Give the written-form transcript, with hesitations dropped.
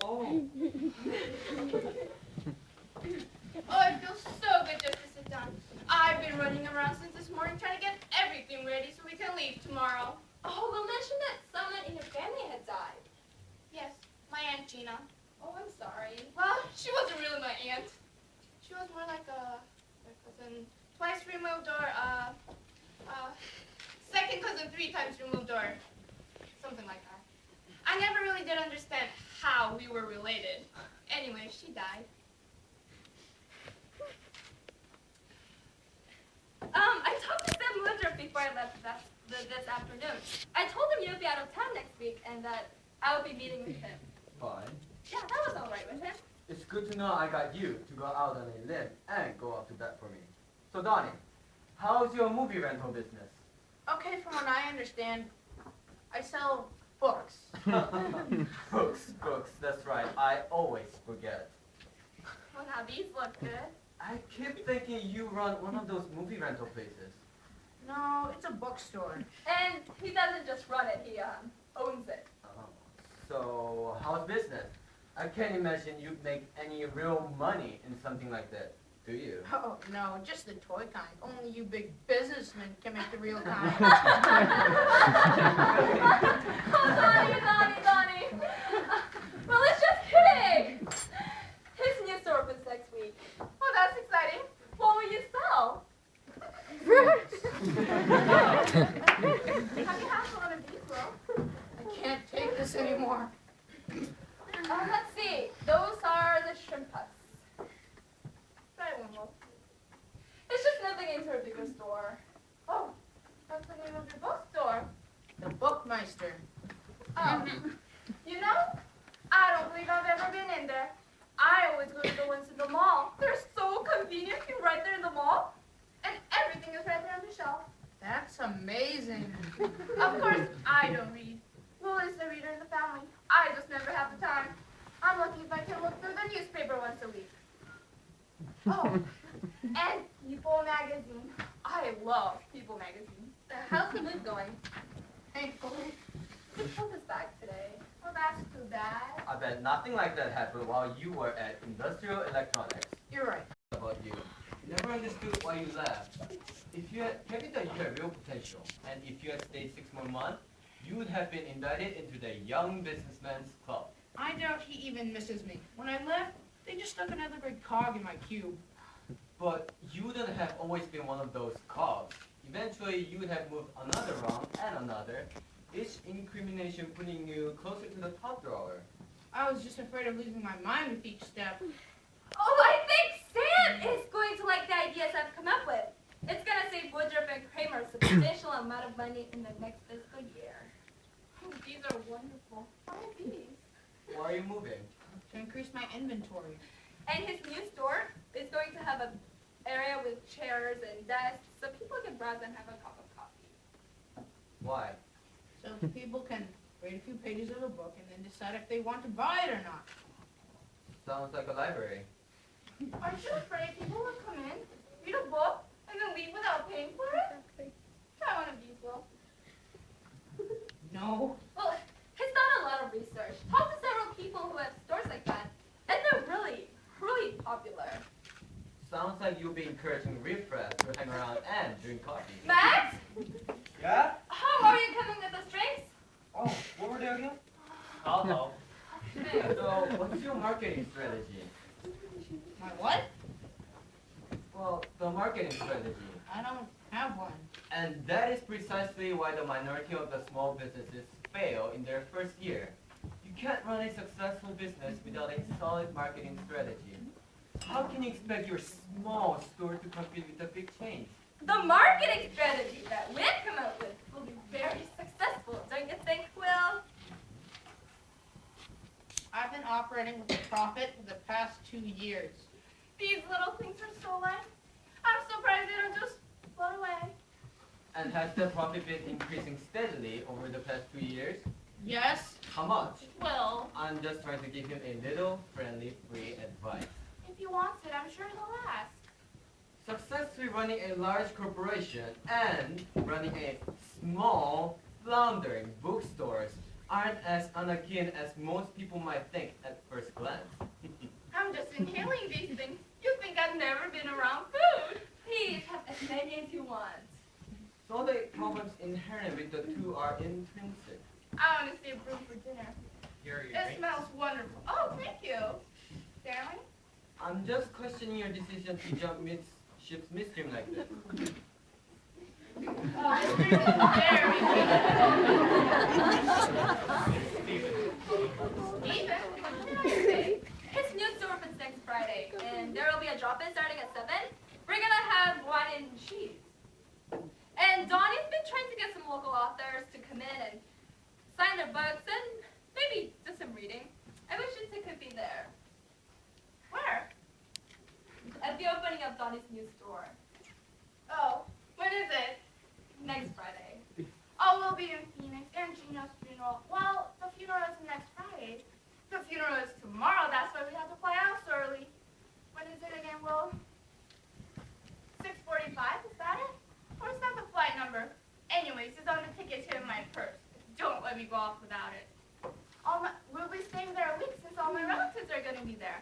Oh. Oh, it feels so good just to sit down. I've been running around since this morning trying to get everything ready so we can leave tomorrow. Oh, we'll mention that someone in your family had died. Yes, my Aunt Gina. Oh, I'm sorry. Well, she wasn't really my aunt. She was more like a cousin, twice removed or second cousin, 3 times removed or something like that. I never really did understand how we were related. Anyway, she died. I talked to Sam Woodruff before I left this afternoon. I told him you'd be out of town next week and that I would be meeting with him. Fine. Yeah, that was all right with him. It's good to know I got you to go out on a limb and go up to bat for me. So Donnie, how's your movie rental business? Okay, from what I understand, I sell books. Books, that's right. I always forget. Well, now these look good. I keep thinking you run one of those movie rental places. No, it's a bookstore. And he doesn't just run it, he owns it. So, how's business? I can't imagine you'd make any real money in something like that, do you? Oh, no, just the toy kind. Only you big businessmen can make the real kind. Oh, Donnie. Well, it's just kidding. His new store opens next week. Oh, that's exciting. What will you sell? Have you had one of these, Will? I can't take this anymore. Let's see. Those are the shrimp huts. Try one, Will. It's just nothing into a bigger store. Oh, that's the name of your bookstore. The Bookmeister. Oh, you know, I don't believe I've ever been in there. I always go to the ones in the mall. They're so convenient. You're right there in the mall. And everything is right there on the shelf. That's amazing. Of course, I don't read. Will is the reader in the family. I just never have the time. I'm lucky if I can look through the newspaper once a week. Oh, and People Magazine. I love People Magazine. How's the mood going? Thankfully. Who pulled this back today? Well, that's too bad. I bet nothing like that happened while you were at Industrial Electronics. You're right. About you. Never understood why you left. If you had kept it that you had real potential, and if you had stayed 6 more months, you would have been indicted into the Young Businessman's Club. I doubt he even misses me. When I left, they just stuck another big cog in my cube. But you wouldn't have always been one of those cogs. Eventually, you would have moved another rung and another, each incrimination putting you closer to the top drawer. I was just afraid of losing my mind with each step. Oh, I think Sam is going to like the ideas I've come up with. It's going to save Woodruff and Kramer a substantial amount of money in the next fiscal year. Oh, these are wonderful. What are these? Why are you moving? To increase my inventory. And his new store is going to have an area with chairs and desks so people can browse and have a cup of coffee. Why? So people can read a few pages of a book and then decide if they want to buy it or not. Sounds like a library. Aren't you afraid people will come in, read a book, and then leave without paying for it? Try one of these, Will. No. Well, he's done a lot of research. Talked to several people who have stores like that. And they're really, really popular. Sounds like you'll be encouraging riffraff to hang around and drink coffee. Max, Yeah? how are you coming with the drinks? Oh, what were they again? I'll help. So, what's your marketing strategy? My what? Well, the marketing strategy. I don't have one. And that is precisely why the minority of the small businesses fail in their first year. You can't run a successful business without a solid marketing strategy. How can you expect your small store to compete with the big chains? The marketing strategy that we've come up with will be very successful, don't you think, Will? I've been operating with a profit for the past 2 years. These little things are so lame. I'm surprised they don't just float away. And has the profit been increasing steadily over the past 2 years? Yes. How much? Well, I'm just trying to give him a little friendly free advice. if he wants it, I'm sure he'll ask. Successfully running a large corporation and running a small, floundering bookstores aren't as unakin as most people might think at first. first glance. I'm just inhaling these things. You think I've never been around food? Please have as many as you want. So the problems inherent with the two are intrinsic. I want to stay Brookes for dinner. Here are your It drinks. smells wonderful. Oh, thank you. Darling? I'm just questioning your decision to jump ship's midstream like this. Oh, this drink is very good. Steven, what did I say? His new store opens next Friday, and there will be a drop-in starting at 7. We're gonna have wine and cheese. And Donnie's been trying to get some local authors to come in and sign their books and maybe do some reading. I wish you two could be there. Where? At the opening of Donnie's new store. Oh, when is it? Next Friday. Oh, we'll be in Phoenix and Gina's funeral. Well, the funeral is next Friday. The funeral is tomorrow. That's why we have to fly out so early. When is it again, Will? 6:45, is that it? Or is that the flight number? Anyways, it's on the tickets here in my purse. Don't let me go off without it. We'll be staying there a week since all my relatives are going to be there.